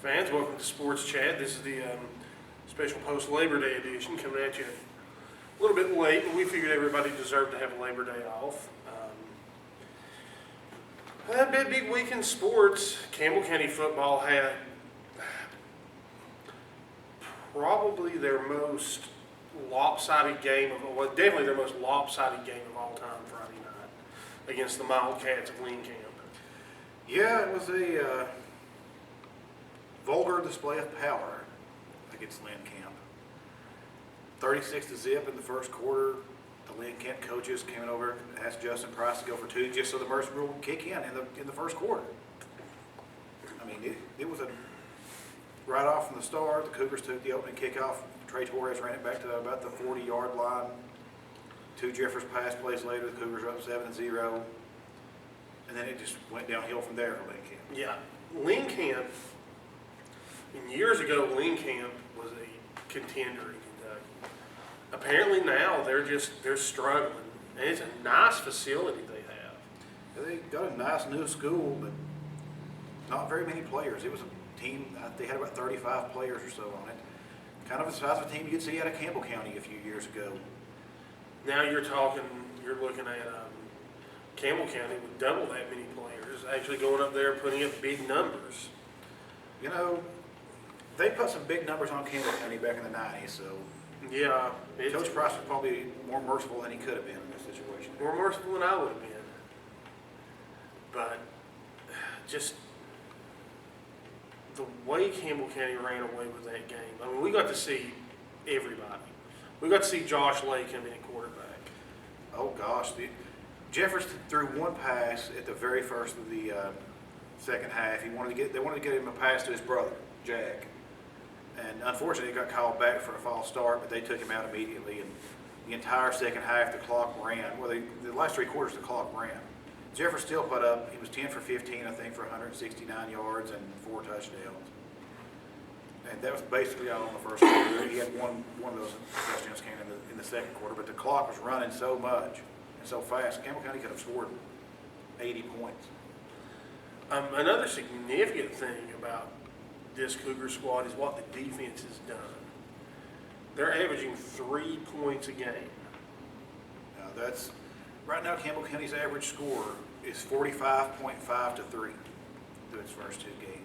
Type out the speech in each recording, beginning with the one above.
Fans, welcome to Sports Chat. This is the special post-Labor Day edition, coming at you a little bit late, but we figured everybody deserved to have a Labor Day off. A big week in sports. Campbell County football had probably their most lopsided game well, definitely their most lopsided game of all time Friday night against the Wildcats of Lincoln. Yeah, it was a vulgar display of power against Lynn Camp. 36-0 in the first quarter. The Lynn Camp coaches came over and asked Justin Price to go for two just so the Mercy rule would kick in the first quarter. I mean, it was a right off from the start. The Cougars took the opening kickoff. Trey Torres ran it back to about the 40-yard line. Two Jeffers pass plays later, the Cougars were up 7-0. And then it just went downhill from there for Lynn Camp. Yeah, Lynn Camp, years ago, Lynn Camp was a contender in Kentucky. Apparently now they're struggling, and it's a nice facility they have. They got a nice new school, but not very many players. It was a team, they had about 35 players or so on it. Kind of the size of a team you'd see out of Campbell County a few years ago. Now you're looking at Campbell County with double that many players, actually going up there putting up big numbers. You know, they put some big numbers on Campbell County back in the 90s, so yeah, Coach Price was probably more merciful than he could have been in this situation. More merciful than I would have been. But just the way Campbell County ran away with that game. I mean, we got to see everybody. We got to see Josh Lay come in at quarterback. Oh gosh, Jefferson threw one pass at the very first of the second half. They wanted to get him a pass to his brother, Jack. And unfortunately, he got called back for a false start, but they took him out immediately. And the entire second half, the clock ran. Well, the last three quarters, the clock ran. Jefferson still put up, he was 10 for 15, I think, for 169 yards and 4 touchdowns. And that was basically all in the first quarter. He had one of those touchdowns came in the second quarter, but the clock was running so much and so fast. Campbell County could have scored 80 points. Another significant thing about this Cougar squad is what the defense has done. They're averaging 3 points a game. Now right now Campbell County's average score is 45.5 to 3 through its first two games.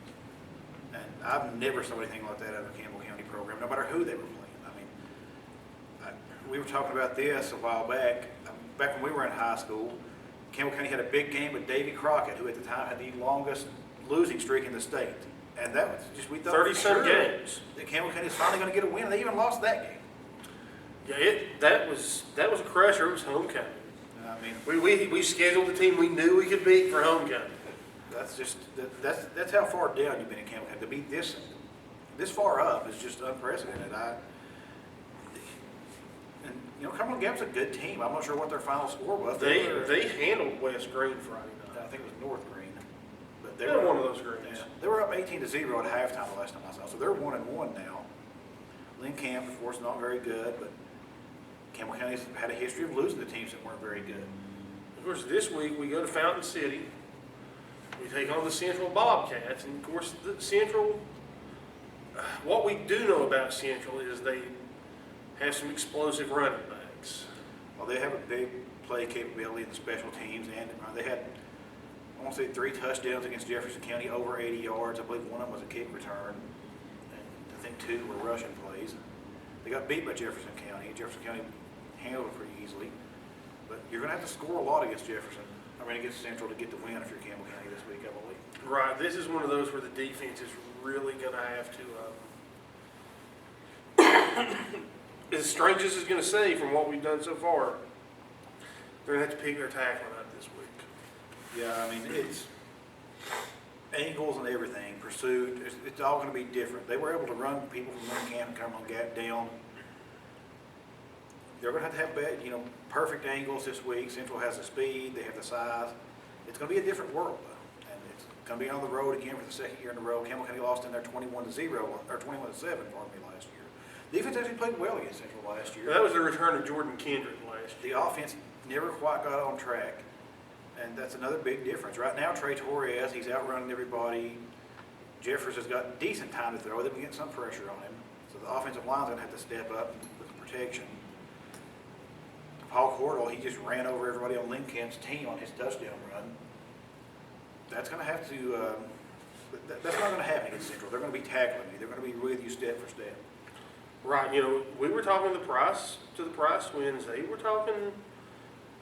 And I've never saw anything like that out of a Campbell County program, no matter who they were playing. I mean, we were talking about this a while back. Back when we were in high school, Campbell County had a big game with Davy Crockett, who at the time had the longest losing streak in the state. And that was just, we thought 30-some games. That Campbell County was finally going to get a win, and they even lost that game. Yeah, that was a crusher. It was homecoming. I mean, we scheduled the team we knew we could beat for homecoming. That's how far down you've been in Campbell County. To be this far up is just unprecedented. Cumberland Gap's a good team. I'm not sure what their final score was. They handled West Green Friday night. I think it was North Green. But They're one of those Greens. Yeah, they were up 18-0 at halftime the last time I saw. So they're 1-1 now. Lynn Camp, of course, not very good, but Campbell County's had a history of losing to teams that weren't very good. Of course, this week we go to Fountain City. We take on the Central Bobcats, and of course, the Central. What we do know about Central is they have some explosive running backs. Well, they have a big play capability in the special teams, and they had, I want to say, 3 touchdowns against Jefferson County, over 80 yards. I believe one of them was a kick return, and I think 2 were rushing plays. They got beat by Jefferson County. Jefferson County handled it pretty easily, but you're going to have to score a lot against against Central to get the win if you're Campbell County this week, I believe. Right. This is one of those where the defense is really going to have to. As strange as it's going to say from what we've done so far, they're going to have to pick their tackling up this week. Yeah, I mean, it's angles and everything, pursuit, it's all going to be different. They were able to run people from Lynn Camp and Cumberland Gap down. They're going to have perfect angles this week. Central has the speed, they have the size. It's going to be a different world, and it's going to be on the road again for the second year in a row. Campbell County lost in there 21-0 or 21-7, pardon me, last year. Defense actually played well against Central last year. That was the return of Jordan Kendrick last year. The offense never quite got on track, and that's another big difference. Right now, Trey Torres, he's outrunning everybody. Jeffers has got decent time to throw. They've been getting some pressure on him. So the offensive line's going to have to step up with the protection. Paul Cordell, he just ran over everybody on Lincoln's team on his touchdown run. That's going to have to, that's not going to happen against Central. They're going to be tackling you. They're going to be with you step for step. Right, you know, we were talking to the Price Wednesday. We're talking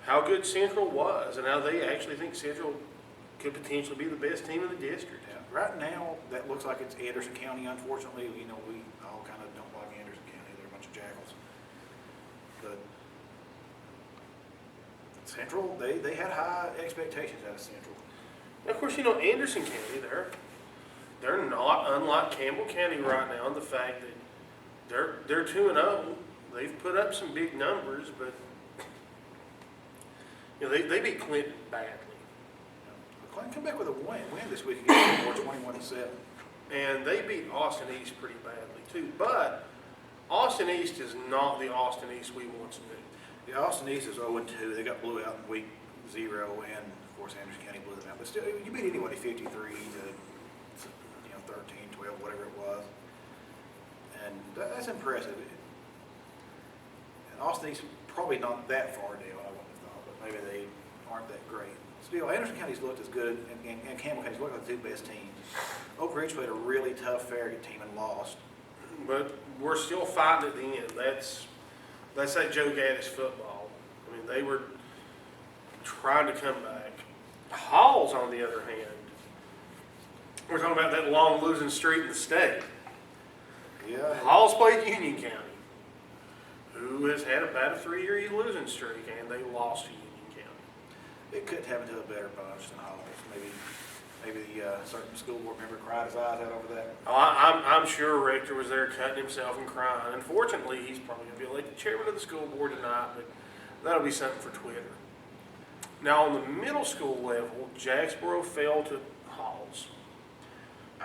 how good Central was and how they actually think Central could potentially be the best team in the district. Yeah. Right now, that looks like it's Anderson County. Unfortunately, you know, we all kind of don't like Anderson County. They're a bunch of jackals. But Central, they had high expectations out of Central. And of course, you know, Anderson County, they're not unlike Campbell County right now in the fact that they're 2-0. They've put up some big numbers, but you know, they beat Clinton badly. Clinton come back with a win this week against Fillmore, 21-7. And they beat Austin East pretty badly too. But Austin East is not the Austin East we once knew. The Austin East is 0-2. They got blew out in week 0, and of course Anderson County blew them out. But still, you beat anybody 53 to 13, 12, whatever it was, and that's impressive. And Austin East probably not that far down, I wouldn't have thought, but maybe they aren't that great. Still, Anderson County's looked as good, and Campbell County's looked like the two best teams. Oak Ridge played a really tough Farragut team and lost. But we're still fighting at the end. That's that Joe Gaddis football. I mean, they were trying to come back. Halls, on the other hand, we're talking about that long losing streak in the state. Yeah. Halls played Union County, who has had about a 3-year losing streak, and they lost to Union County. It couldn't happen to a better bunch than Halls. Maybe the certain school board member cried his eyes out over that. Oh, I'm sure Rector was there cutting himself and crying. Unfortunately, he's probably going to be elected chairman of the school board tonight, but that'll be something for Twitter. Now, on the middle school level, Jacksboro fell to Halls.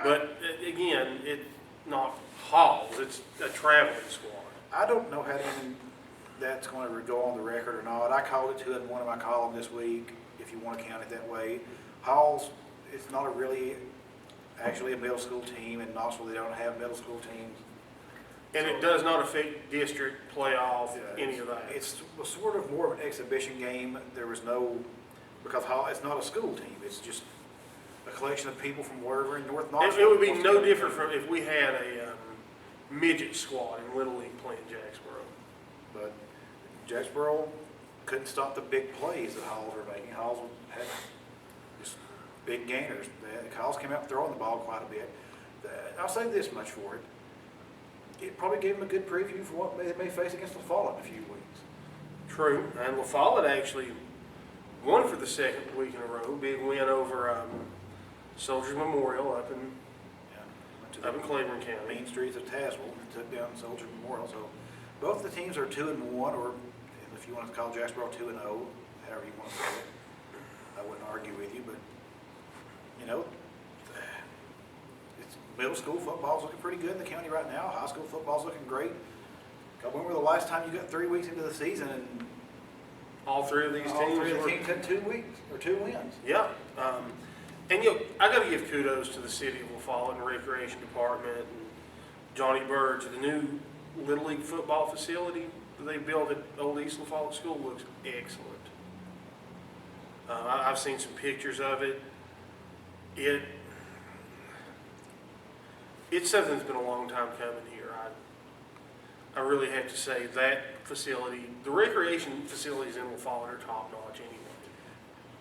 But again, it's not Halls, it's a traveling squad. I don't know how even that's going to go on the record or not. I called it 2-1 in my column this week, if you want to count it that way. Halls, it's not actually a middle school team. In Knoxville, they don't have middle school teams. And it does not affect district playoff, any of that. It's sort of more of an exhibition game. There was no, because it's not a school team. It's just a collection of people from wherever in North Knoxville. It would be no different from if we had a midget squad in Little League playing Jacksboro. But Jacksboro couldn't stop the big plays that Halls were making. Halls had just big gainers. Halls came out throwing the ball quite a bit. I'll say this much for it. It probably gave them a good preview for what they may face against La Follette in a few weeks. True, and La Follette actually won for the second week in a row. Big win over Soldiers Memorial up in Claiborne County. Main streets of Tazewell took down Soldier Memorial. So both the teams are 2-1, or if you want to call Jacksboro 2-0, however you want to say it. I wouldn't argue with you, but you know, middle school football's looking pretty good in the county right now. High school football's looking great. When were the last time you got 3 weeks into the season and all three of these teams had 2 weeks or 2 wins? Yeah. And you know, I got to give kudos to the city of La Follette and Recreation Department and Johnny Burge. The new Little League football facility that they built at Old East La Follette School looks excellent. I've seen some pictures of it. It's something that's been a long time coming here. I really have to say that facility, the recreation facilities in La Follette are top notch anyway.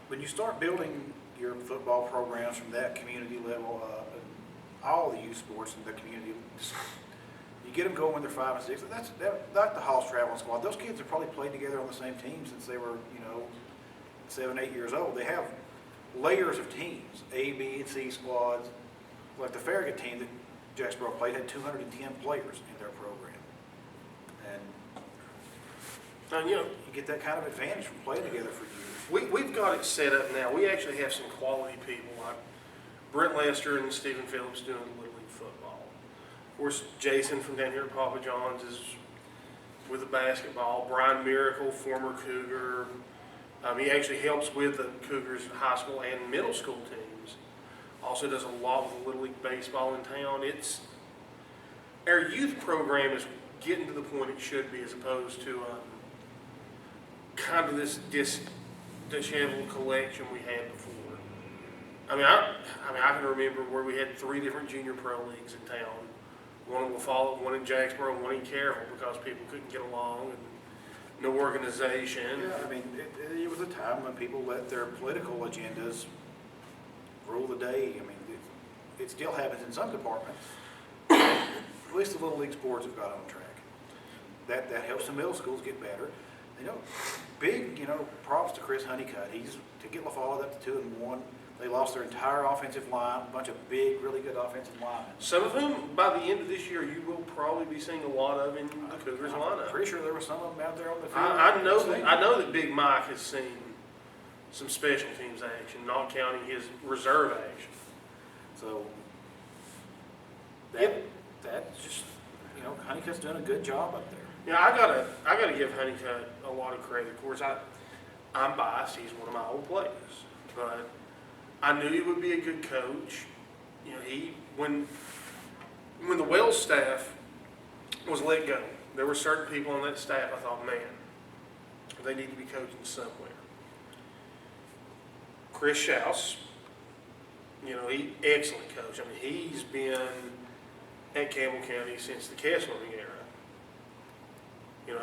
When you start building your football programs from that community level up, and all the youth sports in the community, you get them going when they're 5 and 6. That's like the Halls traveling squad. Those kids have probably played together on the same team since they were, 7, 8 years old. They have layers of teams, A, B, and C squads. Like the Farragut team that Jacksboro played had 210 players in their program. And you get that kind of advantage from playing together for years. We've got it set up now. We actually have some quality people like Brent Lester and Stephen Phillips doing Little League football. Of course, Jason from down here at Papa John's is with the basketball. Brian Miracle, former Cougar. He actually helps with the Cougars high school and middle school teams. Also does a lot with Little League Baseball in town. Our youth program is getting to the point it should be, as opposed to kind of this disheveled collection we had before. I can remember where we had 3 different junior pro leagues in town. One in La Follette, one in Jacksboro, and one in Carroll, because people couldn't get along and no organization. Yeah, it was a time when people let their political agendas rule the day. It still happens in some departments. At least the Little League sports have got on track. That helps the middle schools get better. Big props to Chris Honeycutt. To get La Follette up to 2-1. They lost their entire offensive line, a bunch of big, really good offensive linemen. Some of whom, by the end of this year, you will probably be seeing a lot of in the Cougars lineup. I'm pretty sure there were some of them out there on the field. I know that Big Mike has seen some special teams action, not counting his reserve action. So that's just Honeycutt's done a good job up there. Yeah, I gotta give Honeycutt a lot of credit. Of course, I'm biased. He's one of my old players, but I knew he would be a good coach. When the Wells staff was let go, there were certain people on that staff I thought, man, they need to be coaching somewhere. Chris Schaus, excellent coach. He's been at Campbell County since the Kessling era.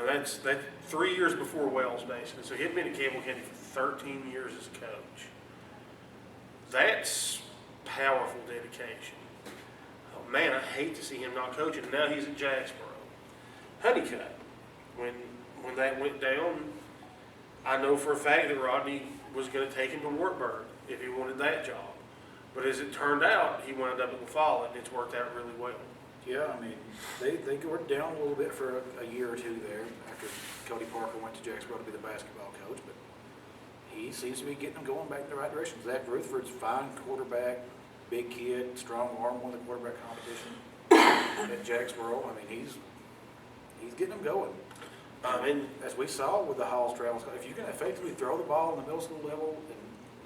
That's 3 years before Wells, basically. So he'd been at Campbell County for 13 years as a coach. That's powerful dedication. Oh man, I hate to see him not coaching. Now he's at Jacksboro. Honeycutt, when that went down, I know for a fact that Rodney was going to take him to Wartburg if he wanted that job. But as it turned out, he wound up at La Follette, and it's worked out really well. Yeah, they were down a little bit for a year or two there after Cody Parker went to Jacksboro to be the basketball coach, but he seems to be getting them going back in the right direction. Zach Rutherford's fine quarterback, big kid, strong arm, won the quarterback competition at Jacksboro. He's getting them going. And as we saw with the Halls travels, if you can effectively throw the ball in the middle school level,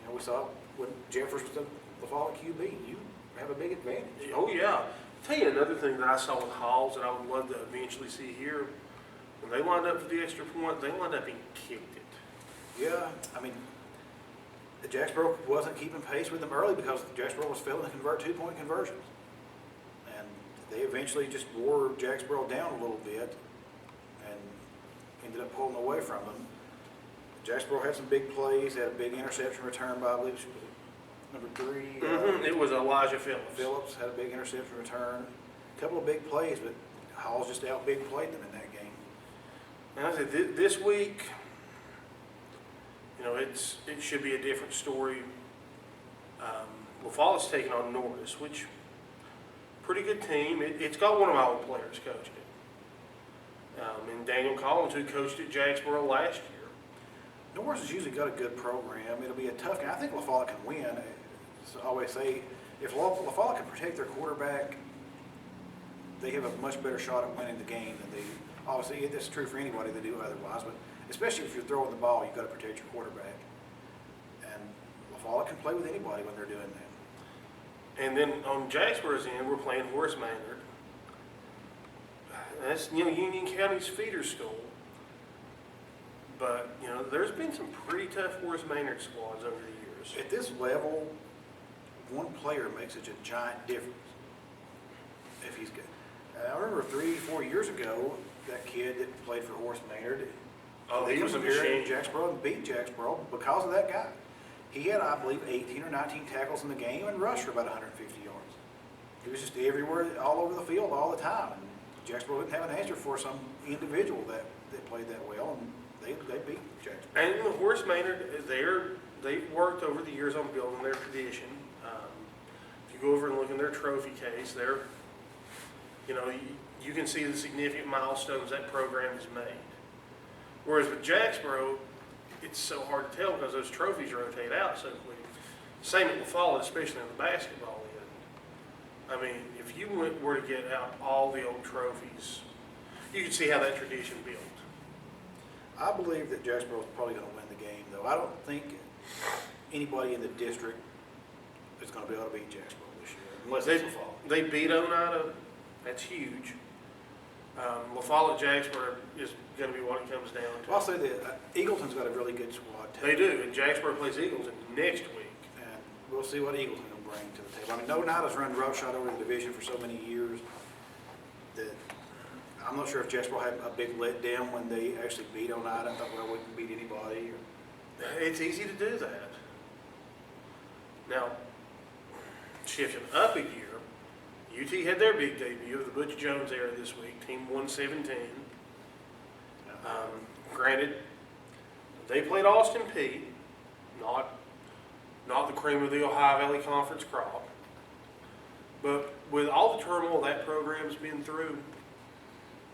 and we saw when Jeffers was the fall at QB, you have a big advantage. Oh yeah. I'll tell you another thing that I saw with Halls that I would love to eventually see here. When they lined up for the extra point, they lined up and kicked it. Yeah, the Jacksboro wasn't keeping pace with them early because Jacksboro was failing to convert 2-point conversions. And they eventually just wore Jacksboro down a little bit and ended up pulling away from them. Jacksboro had some big plays, had a big interception return by, I believe, number 3. It was Elijah Phillips. Phillips had a big interception return. A couple of big plays, but Halls just out-big played them in that game. And I said, this week, it should be a different story. La Follette's taking on Norris, which pretty good team. It's got one of my old players coaching it. And Daniel Collins, who coached at Jacksboro last year. Norris has usually got a good program. It'll be a tough game. I think La Follette can win. I always say, if La Follette can protect their quarterback, they have a much better shot at winning the game than they. Obviously, that's true for anybody that do otherwise, but especially if you're throwing the ball, you've got to protect your quarterback. And La Follette can play with anybody when they're doing that. And then on Jacksboro's end, we're playing Horace Maynard. That's Union County's feeder school. But there's been some pretty tough Horace Maynard squads over the years. At this level, one player makes such a giant difference. If he's good. I remember 3-4 years ago, that kid that played for Horace Maynard. He was a machine. Jacksboro and beat Jacksboro because of that guy. He had, I believe, 18 or 19 tackles in the game and rushed for about 150 yards. He was just everywhere, all over the field, all the time. And Jacksboro didn't have an answer for some individual that played that well, and they beat Jacksboro. And the Horace Maynard, they've worked over the years on building their tradition. If you go over and look in their trophy case, you can see the significant milestones that program has made. Whereas with Jacksboro, it's so hard to tell because those trophies rotate out so quick. Same at La Follette, especially on the basketball end. If you were to get out all the old trophies, you could see how that tradition built. I believe that Jacksboro is probably going to win the game, though. I don't think anybody in the district is going to be able to beat Jacksboro this year, unless They, it's a fall. they beat Oneida, that's huge. La Follette Jacksboro is gonna be what it comes down Well, I'll to. say that Eagleton's got a really good squad too. They do, and Jacksboro plays Eagleton next week. And we'll see what Eagleton will bring to the table. I mean, Oneida's run roughshod over the division for so many years that I'm not sure if Jacksboro had a big letdown when they actually beat Oneida and thought, well, we can beat anybody. It's easy to do that. Now, shifting up a year, UT had their big debut of the Butch Jones era this week, Team 117. Granted, they played Austin Peay, not the cream of the Ohio Valley Conference crop. But with all the turmoil that program's been through,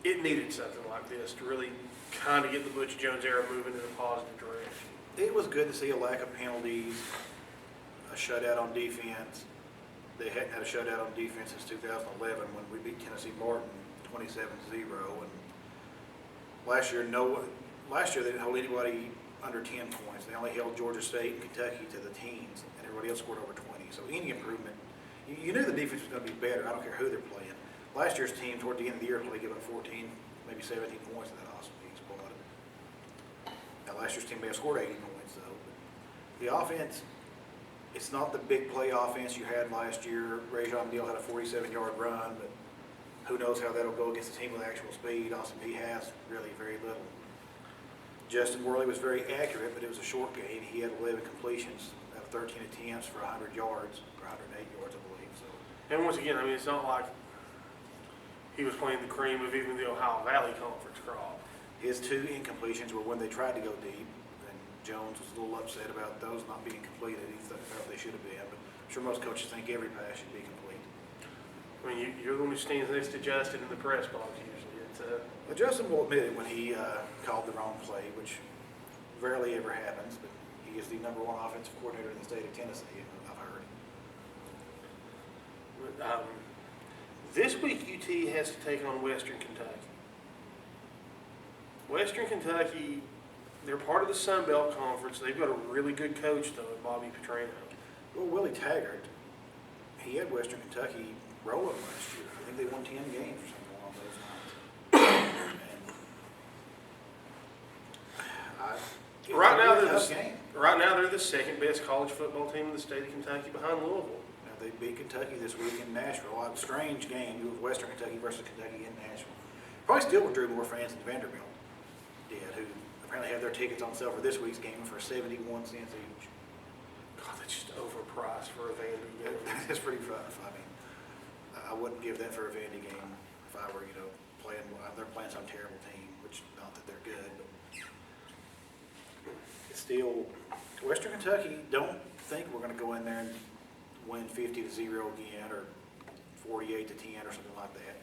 it needed something like this to really kind of get the Butch Jones era moving in a positive direction. It was good to see a lack of penalties, a shutout on defense. They hadn't had a shutout on defense since 2011 when we beat Tennessee Martin 27-0. And last year they didn't hold anybody under 10 points. They only held Georgia State and Kentucky to the teens, and everybody else scored over 20. So any improvement, you knew the defense was going to be better. I don't care who they're playing. Last year's team, toward the end of the year, probably gave up 14, maybe 17 points to that Austin Peay squad. Now, last year's team may have scored 80 points, though. The offense, it's not the big play offense you had last year. Rajon Deal had a 47-yard run, but who knows how that'll go against a team with actual speed. Austin Peay has really very little. Justin Worley was very accurate, but it was a short game. He had 11 completions out of 13 attempts for 100 yards, or 108 yards, I believe. So. And once again, I mean, it's not like he was playing the cream of even the Ohio Valley Conference crop. His 2 incompletions were when they tried to go deep, and Jones was a little upset about those not being completed. He felt they should have been, but I'm sure most coaches think every pass should be complete. I mean, you're the one who stands next to Justin in the press box usually. It's, Well, Justin will admit it when he called the wrong play, which rarely ever happens, but he is the #1 offensive coordinator in the state of Tennessee, I've heard. this week, UT has to take on Western Kentucky. Western Kentucky, they're part of the Sun Belt Conference. They've got a really good coach, though, Bobby Petrino. Well, Willie Taggart, he had Western Kentucky rolling last year. I think they won 10 games or something along those lines. And Right now, they're the second best college football team in the state of Kentucky behind Louisville. Now, they beat Kentucky this week in Nashville. A strange game with Western Kentucky versus Kentucky in Nashville. Probably still drew more fans than Vanderbilt did, who apparently have their tickets on sale for this week's game for 71 cents each. God, that's just overpriced for a Vandy game. That's pretty rough. I mean, I wouldn't give that for a Vandy game if I were, playing. They're playing some terrible team, which not that they're good, but it's still Western Kentucky. Don't think we're going to go in there and win 50-0 again or 48-10 or something like that.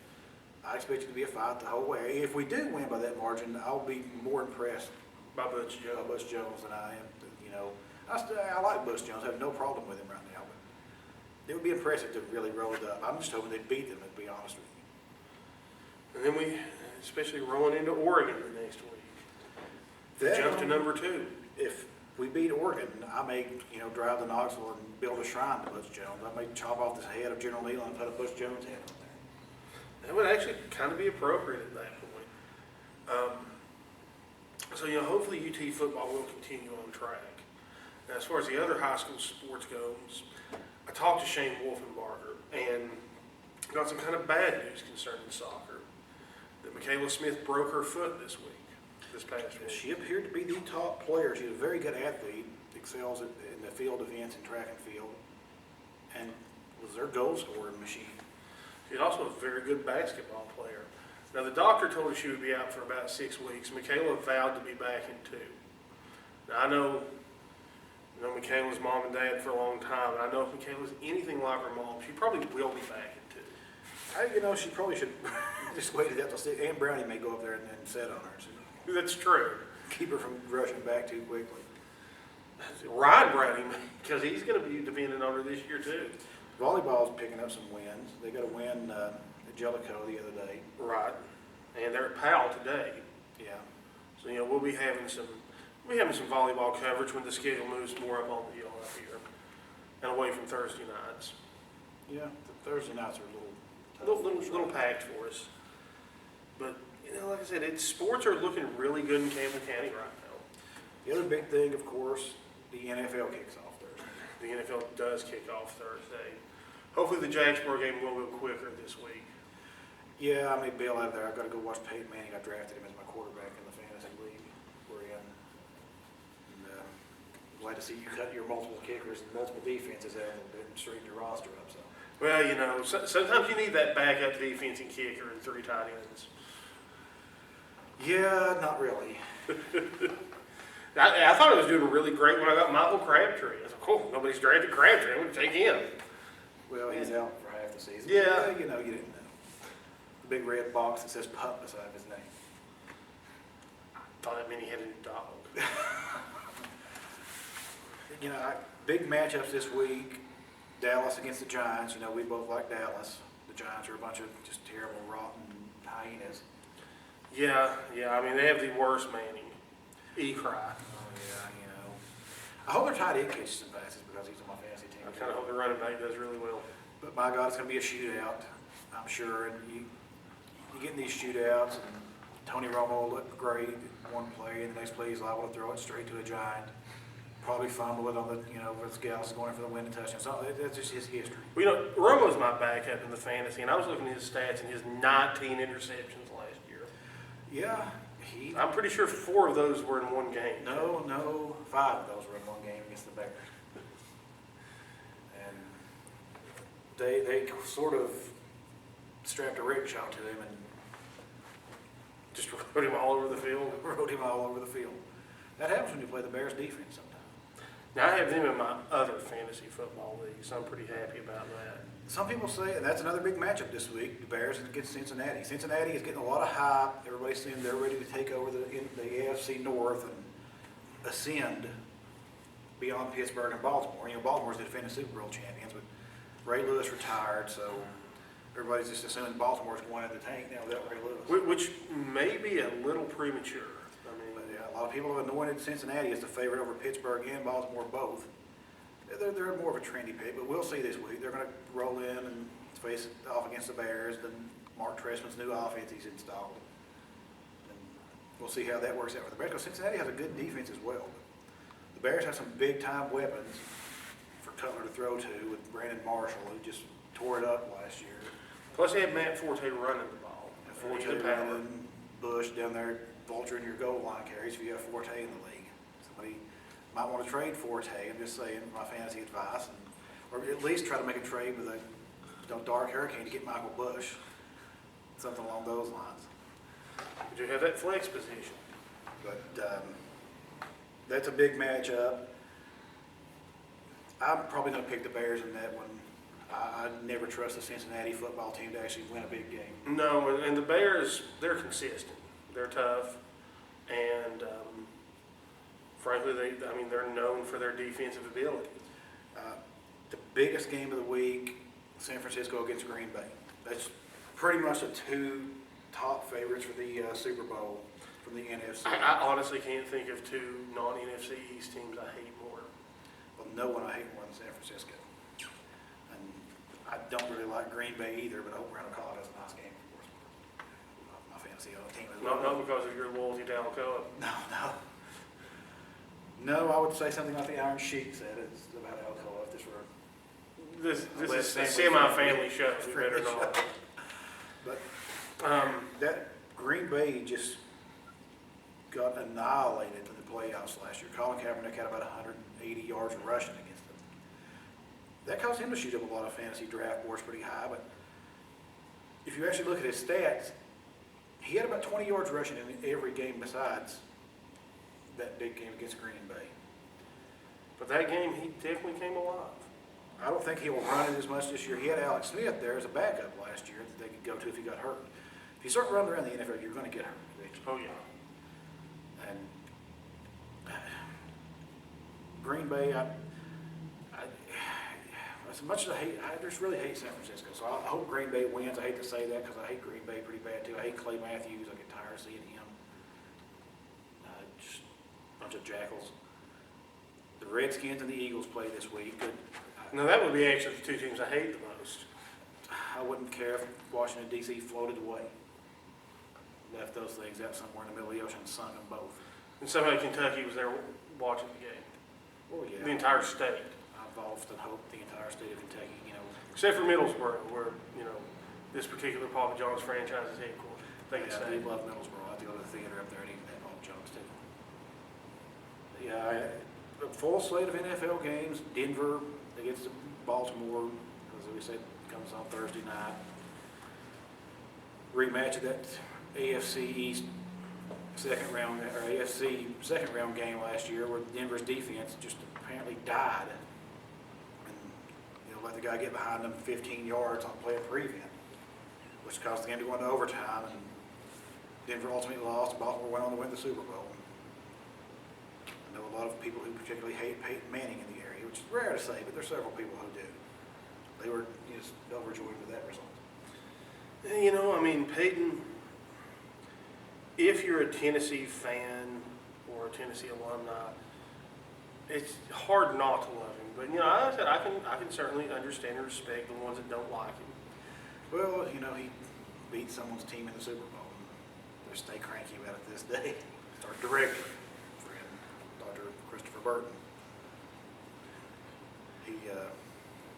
I expect it to be a fight the whole way. If we do win by that margin, I'll be more impressed By Butch by Jones. Butch Jones than I am. I like Butch Jones. I have no problem with him right now, but it would be impressive to really roll it up. I'm just hoping they beat them, to be honest with you. And then we, especially rolling into Oregon the next week. Jump to #2. If we beat Oregon, I may, drive to Knoxville and build a shrine to Butch Jones. I may chop off the head of General Neal and put a Butch Jones head on there. That would actually kind of be appropriate at that point. So, hopefully UT football will continue on track. Now, as far as the other high school sports goes, I talked to Shane Wolfenbarger and got some kind of bad news concerning soccer. That Michaela Smith broke her foot this past week. She appeared to be the top player. She's a very good athlete, excels in the field events and track and field, and was their goal scoring machine. She's also a very good basketball player. Now, the doctor told her she would be out for about 6 weeks. Michaela vowed to be back in 2. Now, I know Michaela's mom and dad for a long time, and I know if Michaela's anything like her mom, she probably will be back in 2. She probably should just wait until 6. Ann Brownie may go up there and set on her. So That's true. keep her from rushing back too quickly. Ryan Browning, because he's going to be dependent on her this year, too. Volleyball's picking up some wins. They got a win at Jellicoe the other day. Right. And they're at Powell today. Yeah. So, we'll be having some volleyball coverage when the schedule moves more up on the hill up here. and away from Thursday nights. Yeah, the Thursday nights are a Little packed for us. But, like I said, sports are looking really good in Campbell County right now. The other big thing, of course, the NFL kicks off Thursday. The NFL does kick off Thursday. Hopefully the Jacksboro game will go quicker this week. Yeah, I may bail out of there. I've got to go watch Peyton Manning. I drafted him as my quarterback in the fantasy league we're in. And, glad to see you cut your multiple kickers and multiple defenses out a little bit and straighten your roster up. So. Well, sometimes you need that backup defense and kicker and 3 tight ends. Yeah, not really. I thought I was doing really great when I got Michael Crabtree. I was like, cool, nobody's drafted Crabtree. I'm going to take him. Well, he's out for half the season. Yeah. You didn't know. The big red box that says pup beside his name. Thought that meant he had a new dog. Big matchups this week. Dallas against the Giants. We both like Dallas. The Giants are a bunch of just terrible, rotten hyenas. Yeah. I mean, they have the worst Manning. E-cry. Oh, yeah, I hope their tight end catches some passes because he's on my fantasy team. I kind of hope the running back does really well. But my God, it's going to be a shootout, I'm sure. And you get in these shootouts, and Tony Romo will look great one play, and the next play he's liable to throw it straight to a Giant. Probably fumble it on the, where the Scouts is going in for the win and touchdown. So that's just his history. Well, Romo's my backup in the fantasy, and I was looking at his stats and his 19 interceptions last year. Yeah, I'm pretty sure 4 of those were in one game. No, 5 of those were in one game against the Bears. And they sort of strapped a rickshaw to him and Just rode him all over the field. rode him all over the field. That happens when you play the Bears defense sometimes. Now, I have them in my other fantasy football league, so I'm pretty happy about that. Some people say, and that's another big matchup this week, the Bears against Cincinnati. Cincinnati is getting a lot of hype. Everybody's saying they're ready to take over the AFC North and ascend beyond Pittsburgh and Baltimore. Baltimore's the defending Super Bowl champions, but Ray Lewis retired, so everybody's just assuming Baltimore's going into the tank now without Ray Lewis. Which may be a little premature. But yeah, a lot of people have anointed Cincinnati as the favorite over Pittsburgh and Baltimore both. They're more of a trendy pick, but we'll see this week. They're going to roll in and face off against the Bears. Then Mark Trestman's new offense he's installed. And we'll see how that works out for the Bears, because Cincinnati has a good defense as well. The Bears have some big-time weapons for Cutler to throw to with Brandon Marshall, who just tore it up last year. Plus, they have Matt Forte running the ball. And Forte running, Bush down there vulturing your goal line carries if you have Forte in the league. Somebody might want to trade Forte, I'm just saying, my fantasy advice, or at least try to make a trade with a dark hurricane to get Michael Bush, something along those lines. You have that flex position. But that's a big matchup. I'm probably going to pick the Bears in that one. I never trust the Cincinnati football team to actually win a big game. No, and the Bears, they're consistent. They're tough, and frankly, they're known for their defensive ability. The biggest game of the week, San Francisco against Green Bay. That's pretty much the 2 top favorites for the Super Bowl from the NFC. I honestly can't think of 2 non-NFC East teams I hate more. Well, no one I hate more than San Francisco. And I don't really like Green Bay either, but I hope Randall Cobb has a nice game, of course. My fantasy team as well. Not because of your loyalty to Alcoa. No, I would say something like the Iron Sheik said. It's about Alcoa if this were This is a semi-family show. We better not. But that Green Bay just got annihilated in the playoffs last year. Colin Kaepernick had about 180 yards rushing against them. That caused him to shoot up a lot of fantasy draft boards pretty high. But if you actually look at his stats, he had about 20 yards rushing in every game besides that big game against Green Bay. But that game, he definitely came alive. I don't think he'll run it as much this year. He had Alex Smith there as a backup last year that they could go to if he got hurt. If you start running around the NFL, you're going to get hurt eventually. Oh, yeah. And Green Bay, as much as I just really hate San Francisco. So I hope Green Bay wins. I hate to say that because I hate Green Bay pretty bad too. I hate Clay Matthews. I get tired of seeing him. Just a bunch of jackals. The Redskins and the Eagles play this week. Now, that would be actually the two teams I hate the most. I wouldn't care if Washington DC floated away. Left those things out somewhere in the middle of the ocean and sunk them both. And somehow Kentucky was there watching the game. Oh, yeah. The entire state. I've often hoped the entire state of Kentucky, Except for Middlesboro, where, this particular Papa John's franchise is headquartered. They can yeah, I stay. do love Middlesboro. I have to go to the theater up there and eat that Papa John's too. Yeah, a full slate of NFL games. Denver against Baltimore, as we said, comes on Thursday night. Rematch of that AFC East second round, or AFC second round game last year where Denver's defense just apparently died. And, let the guy get behind them 15 yards on play of prevent, which caused the game to go into overtime, and Denver ultimately lost. Baltimore went on to win the Super Bowl. I know a lot of people who particularly hate Peyton Manning in the area, which is rare to say, but there's several people who do. They were just overjoyed with that result. Peyton, if you're a Tennessee fan or a Tennessee alumni, it's hard not to love him. But, I can certainly understand and respect the ones that don't like him. Well, he beat someone's team in the Super Bowl. They stay cranky about it this day. It's our director, friend, Dr. Christopher Burton.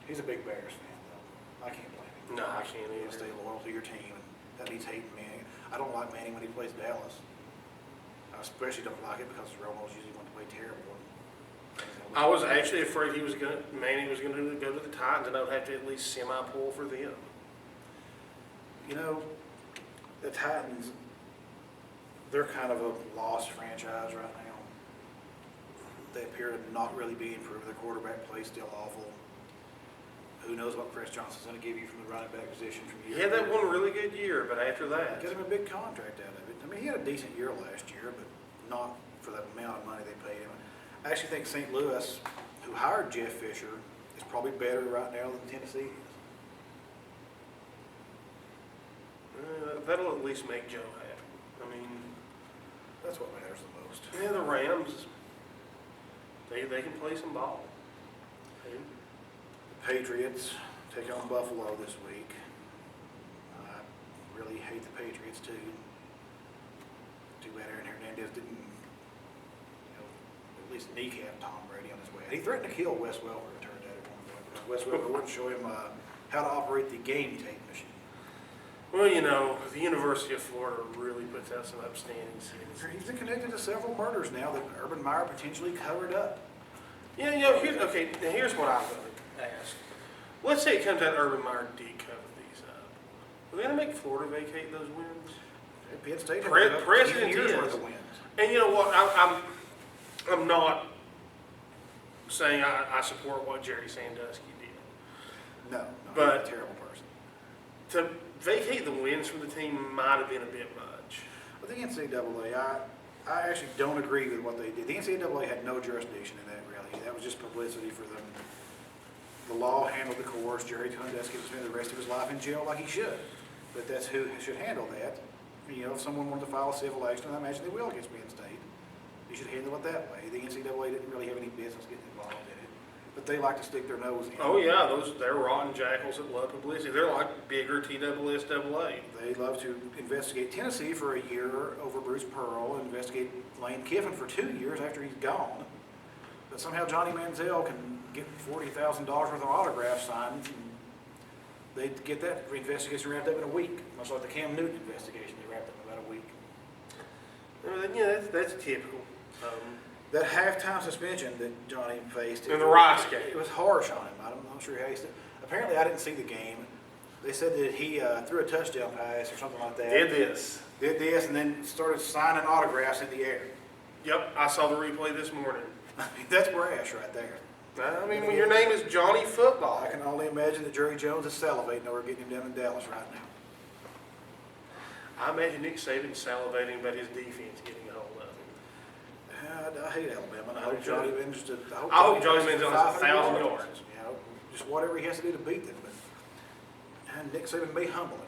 He's a big Bears fan, though. I can't blame him. No, I can't You either. stay loyal to your team, and that means hating Manning. I don't like Manning when he plays Dallas. I especially don't like it because Romo's usually want to play terrible. I was actually afraid Manning was going to go to the Titans, and I would have to at least semi-pull for them. The Titans, they're kind of a lost franchise right now. They appear to not really be improved. Their quarterback play still awful. Who knows what Chris Johnson's going to give you from the running back position from year He had that one really good year, but after that, Get him a big contract out of it. He had a decent year last year, but not for the amount of money they paid him. I actually think St. Louis, who hired Jeff Fisher, is probably better right now than Tennessee is. that'll at least make Joe happy. That's what matters the most. Yeah, the Rams, they can play some ball. The Patriots take on Buffalo this week. I really hate the Patriots too. Too bad Aaron Hernandez didn't, at least kneecap Tom Brady on his way out. He threatened to kill Wes Welker, it turned out at one point, because Wes Welker wouldn't show him how to operate the game tape machine. Well, the University of Florida really puts out some upstanding citizens. He's been connected to several murders now that Urban Meyer potentially covered up. Here's what I'm going to ask. Let's say it comes out Urban Meyer did cover these up. Are they going to make Florida vacate those wins? Penn State had President years is. worth of wins. And you know what? I'm not saying I support what Jerry Sandusky did. No, But- he's a terrible person. To vacate the wins from the team might have been a bit much. But the NCAA, I actually don't agree with what they did. The NCAA had no jurisdiction in that, really. That was just publicity for them. The law handled the course. Jerry Sandusky will spend the rest of his life in jail like he should. But that's who should handle that. If someone wanted to file a civil action, I imagine they will against Penn State. You should handle it that way. The NCAA didn't really have any business getting involved in it. But they like to stick their nose in. Oh yeah, they're rotten jackals that love publicity. They're like bigger TSSAA. They love to investigate Tennessee for a year over Bruce Pearl, and investigate Lane Kiffin for 2 years after he's gone. But somehow Johnny Manziel can get $40,000 worth of autographs signed, and they get that investigation wrapped up in a week, much like the Cam Newton investigation. They wrapped up in about a week. That's typical. That halftime suspension that Johnny faced In the Rice game. it was harsh on him. I'm not sure how he said. Apparently, I didn't see the game. They said that he threw a touchdown pass or something like that. Did this, and then started signing autographs in the air. Yep, I saw the replay this morning. That's brash right there. When your name is Johnny Football. I can only imagine that Jerry Jones is salivating over getting him down in Dallas right now. I imagine Nick Saban salivating about his defense getting a hold of him. I hate Alabama, and I hope Johnny Manziel. I hope Johnny Manziel has 1,000 yards. Just whatever he has to do to beat them. But and Nick Saban may humble him.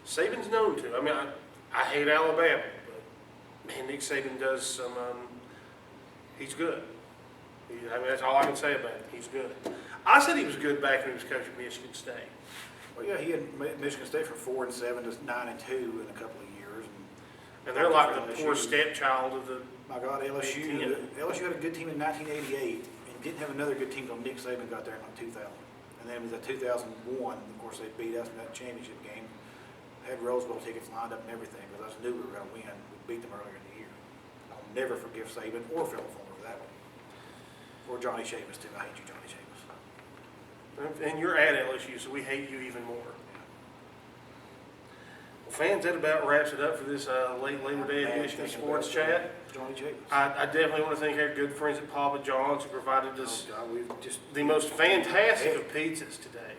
Saban's known to. I hate Alabama, but man, Nick Saban does some. He's good. That's all I can say about it. He's good. I said he was good back when he was coaching Michigan State. Well, yeah, he had Michigan State from 4-7 to 9-2 in a couple of years. And they're like the poor stepchild of the. My God, LSU had a good team in 1988 and didn't have another good team until Nick Saban got there in like 2000. And then it was 2001, of course, they beat us in that championship game. Had Rose Bowl tickets lined up and everything because I just knew we were going to win. We beat them earlier in the year. I'll never forgive Saban or Phil Fulmer for that one. Or Johnny Sheamus, too. I hate you, Johnny Sheamus. And you're at LSU, so we hate you even more. Well, fans, that about wraps it up for this late Labor Day edition of Sports Chat. Johnny Sheamus. I definitely want to thank our good friends at Papa John's who provided us Oh, God, we've just the most fantastic of pizzas today.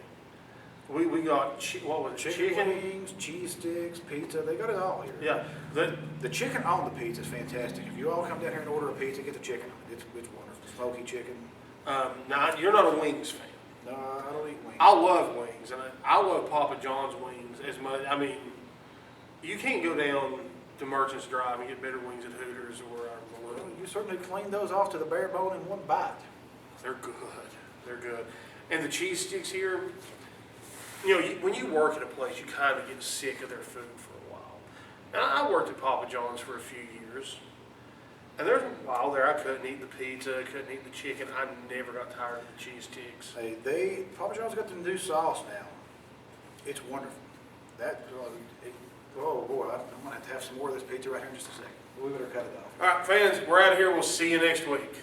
We got, what was it, chicken wings, cheese sticks, pizza. They got it all here. Yeah, The chicken on the pizza is fantastic. If you all come down here and order a pizza, get the chicken. It's wonderful. Smoky chicken. now, you're not a wings fan. No, I don't eat wings. I love wings, and I love Papa John's wings as much. I mean, you can't go down to Merchants Drive and get better wings at Hooters or Well, you certainly clean those off to the bare bone in one bite. They're good. They're good. And the cheese sticks here, you know, when you work at a place, you kind of get sick of their food for a while. And I worked at Papa John's for a few years. And there's a while there I couldn't eat the pizza, couldn't eat the chicken. I never got tired of the cheese sticks. Hey, Papa John's got the new sauce now. It's wonderful. Oh boy, I'm gonna have to have some more of this pizza right here in just a second. We better cut it off. All right, fans, we're out of here. We'll see you next week.